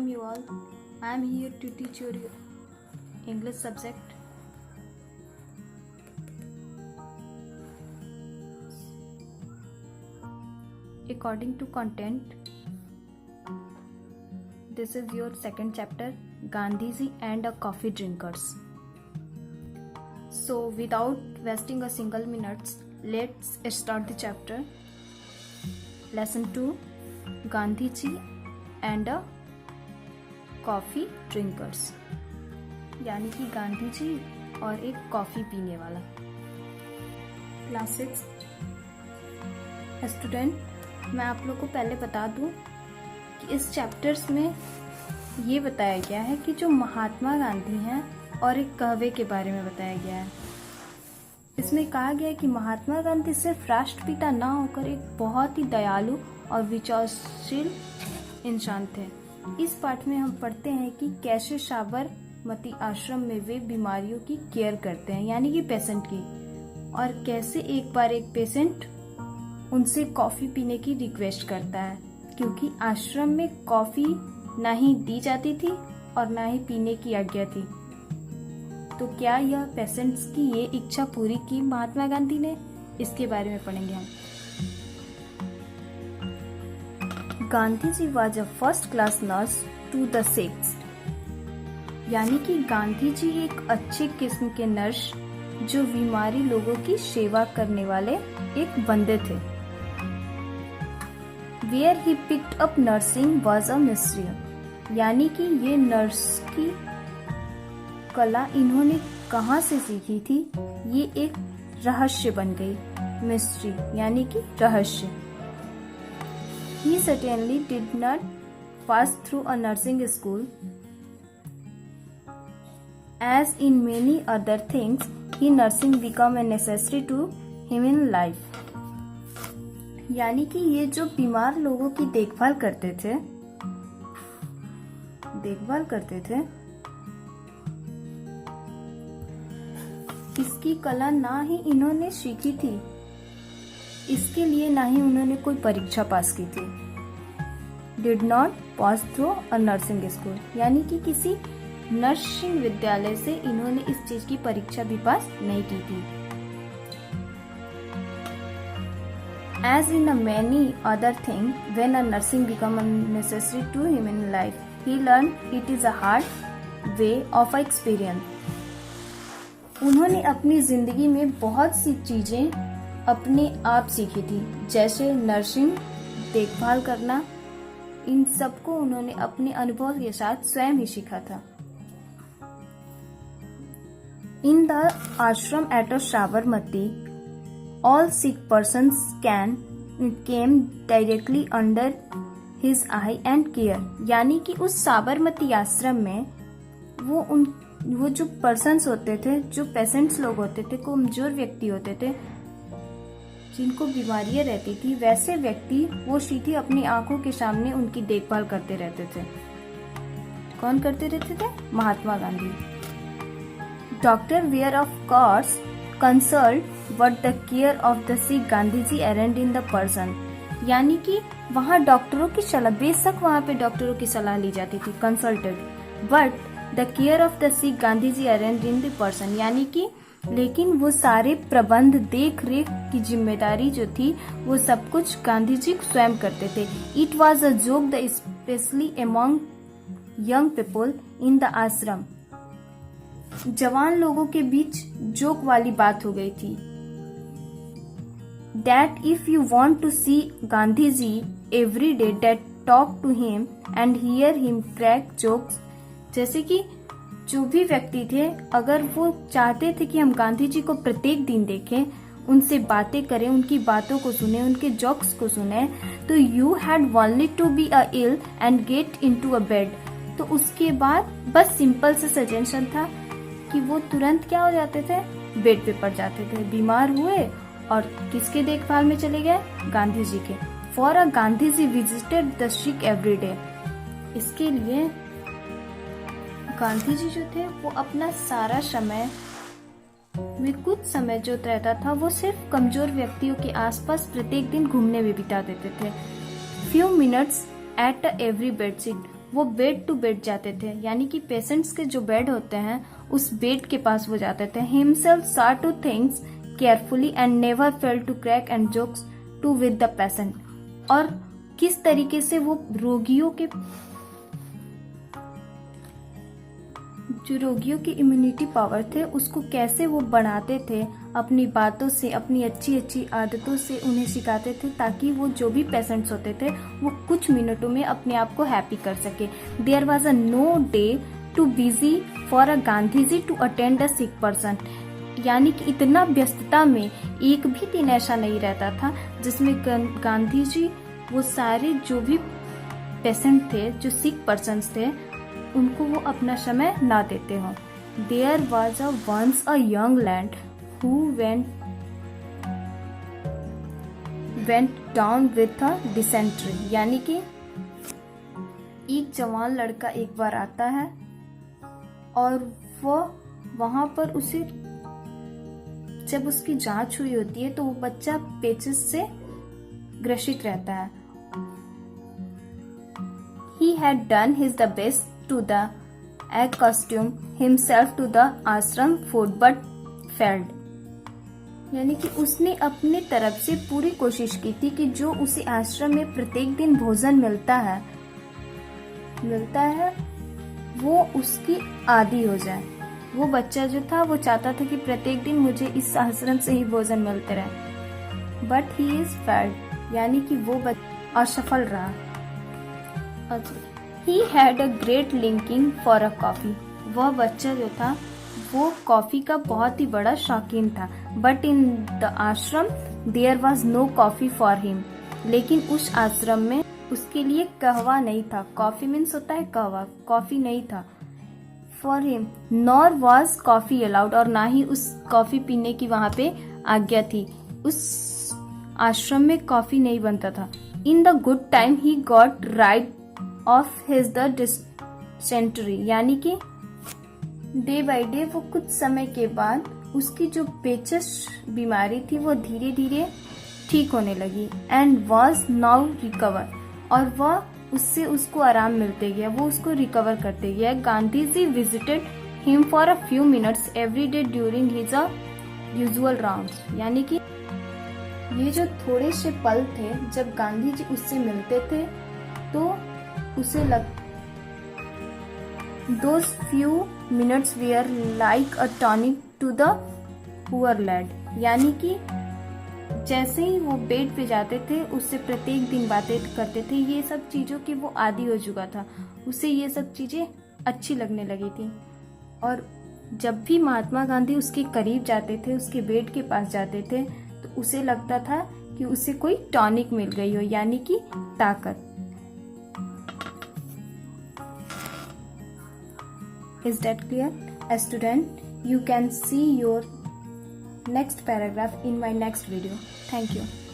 Welcome you all. I am here to teach your English subject. According to content, this is your second chapter, Gandhiji and a Coffee Drinkers. So without wasting a single minute, let's start the chapter. Lesson 2, Gandhiji and a Coffee Drinkers. यानी कि गांधी जी और एक coffee पीने वाला. Class 6 student, मैं आप लोग को पहले बता दूं कि इस चैप्टर्स में ये बताया गया है कि जो महात्मा गांधी हैं और एक कहवे के बारे में बताया गया है. इसमें कहा गया है कि महात्मा गांधी सिर्फ राष्ट्रपिता ना होकर एक बहुत ही दयालु और विचारशील इंसान थे. इस पाठ में हम पढ़ते हैं कि कैसे साबरमती आश्रम में वे बीमारियों की केयर करते हैं, यानी कि पेशेंट की, और कैसे एक बार एक पेशेंट उनसे कॉफी पीने की रिक्वेस्ट करता है क्योंकि आश्रम में कॉफी ना ही दी जाती थी और ना ही पीने की आज्ञा थी. तो क्या यह पेशेंट्स की ये इच्छा पूरी की महात्मा गांधी ने? इसके बारे में पढ़ेंगे हम. Gandhi ji was a first class nurse to the sick, यानी कि गांधी जी एक अच्छे किस्म के नर्स जो बीमारी लोगों की सेवा करने वाले एक बंदे थे. Where he picked up nursing was a mystery, यानी कि ये नर्स की कला इन्होंने कहाँ से सीखी थी, ये एक रहस्य बन गई. मिस्ट्री यानी कि रहस्य. He certainly did not pass through a nursing school. As in many other things, nursing became a necessity to him in life. यानी कि ये जो बीमार लोगों की देखभाल करते थे, इसकी कला ना ही इन्होंने सीखी थी, इसके लिए ना ही उन्होंने कोई परीक्षा पास की थी. Did not pass through a nursing school, यानी कि किसी नर्सिंग विद्यालय से इन्होंने इस चीज की परीक्षा भी पास नहीं की थी. As in many other things, when a nursing become necessary to him in life, he learned it is a hard way of experience. उन्होंने अपनी जिंदगी में बहुत सी चीजें अपने आप सीखी थी, जैसे नर्सिंग, देखभाल करना. इन सबको उन्होंने अपने अनुभव के साथ स्वयं ही सीखा था. इन द आश्रम at a Sabarmati, all sick persons came directly under his I and care, यानी कि उस साबरमती आश्रम में वो जो पर्सन्स होते थे, जो पेशेंट्स लोग होते थे, कमजोर व्यक्ति होते थे, जिनको बीमारियां रहती थी, वैसे व्यक्ति वो सीधे अपनी आंखों के सामने उनकी देखभाल करते रहते थे. कौन करते रहते थे? Mahatma Gandhi. Doctor were of course consult but the care of the sick Gandhi ji arranged in the person, यानी कि वहाँ डॉक्टरों की सलाह, बेशक वहाँ पे डॉक्टरों की सलाह ली जाती थी, consulted, but the care of the sick Gandhi ji arranged in the person, यानी कि लेकिन वो सारे प्रबंध, देख रेख की जिम्मेदारी जो थी वो सब कुछ गांधी जी स्वयं करते थे. It was a joke the specially among young people in the आश्रम, जवान लोगों के बीच जोक वाली बात हो गई थी. That if you want to see Gandhi ji every day, that talk to him and hear him crack jokes, जैसे कि जो भी व्यक्ति थे, अगर वो चाहते थे कि हम गांधी जी को प्रत्येक दिन देखें, उनसे बातें करें, उनकी बातों को सुने, उनके जोक्स को सुने, तो you had only to be a ill and get into a bed. तो उसके बाद बस सिंपल से सजेशन था कि वो तुरंत क्या हो जाते थे? बेड पे पड़ जाते थे, बीमार हुए और किसके देखभाल में चले गए? गांधी जी के. For a Gandhi ji visited the sick every day. इसके लिए गांधी जी जो थे वो अपना सारा समय में कुछ समय जो रहता था वो सिर्फ कमजोर व्यक्तियों के आसपास प्रत्येक दिन घूमने में बिता देते थे. Few minutes at every bedsheet, वो बेड टू बेड जाते थे, यानी कि पेशेंट्स के जो बेड होते हैं उस बेड के पास वो जाते थे। Himself saw to things carefully and never failed to crack and jokes to with the patient। और किस तरीके से वो रोगियों की इम्यूनिटी पावर थे उसको कैसे वो बढ़ाते थे, अपनी बातों से, अपनी अच्छी अच्छी आदतों से उन्हें सिखाते थे, ताकि वो जो भी पेशेंट्स होते थे वो कुछ मिनटों में अपने आप को हैप्पी कर सके। There was a no day too busy for a Gandhi ji to attend a sick person, यानी कि इतना व्यस्तता में एक भी दिन ऐसा नहीं रहता था जिसमें गांधी जी वो सारे जो भी पेशेंट थे, जो सिक पर्सन्स थे, उनको वो अपना समय ना देते हो। There was a once a young lad who went down with a dysentery, यानी कि एक जवान लड़का एक बार आता है और वो वहां पर उसे जब उसकी जांच हुई होती है तो वो बच्चा पेचिस से ग्रसित रहता है। He had done his the best to the accustom himself to the ashram food but failed, यानी कि उसने अपने तरफ से पूरी कोशिश की थी कि जो उसे आश्रम में प्रत्येक दिन भोजन मिलता है वो उसकी आदी हो जाए। वो बच्चा जो था वो चाहता था कि प्रत्येक दिन मुझे इस आश्रम से ही भोजन मिलते रहे, बट ही इज फेल्ड, यानी कि वो असफल रहा। He had a great liking for a coffee, वह बच्चा जो था वो कॉफी का बहुत ही बड़ा शौकीन था। But in the ashram there was no coffee for him, लेकिन उस आश्रम में उसके लिए कहवा नहीं था। कॉफी मीन्स होता है कहवा, कॉफी नहीं था for him, nor was coffee allowed, और ना ही उस कॉफी पीने की वहां पे आज्ञा थी। उस आश्रम में कॉफी नहीं बनता था। In the good time he got right of his the dysentery, यानी कि डे बाय डे वो कुछ समय के बाद उसकी जो पेचिस बीमारी थी वो धीरे धीरे ठीक होने लगी। एंड वॉज नाउ रिकवर, और वह उससे उसको आराम मिलते गया, वो उसको रिकवर करते गया। Gandhi ji visited him for a few minutes every day during his usual rounds, यानी कि ये जो थोड़े से पल थे जब गांधी जी उससे मिलते थे तो उसे those few minutes were like a tonic to the poor lad, यानी कि जैसे ही वो बेड पे जाते थे उससे प्रत्येक दिन बातें करते थे, ये सब चीजों की वो आदी हो चुका था, उसे ये सब चीजें अच्छी लगने लगी थी। और जब भी महात्मा गांधी उसके करीब जाते थे, उसके बेड के पास जाते थे, तो उसे लगता था कि उसे कोई टॉनिक मिल गई हो, यानी कि ताकत। Is that clear? A student, you can see your next paragraph in my next video. Thank you.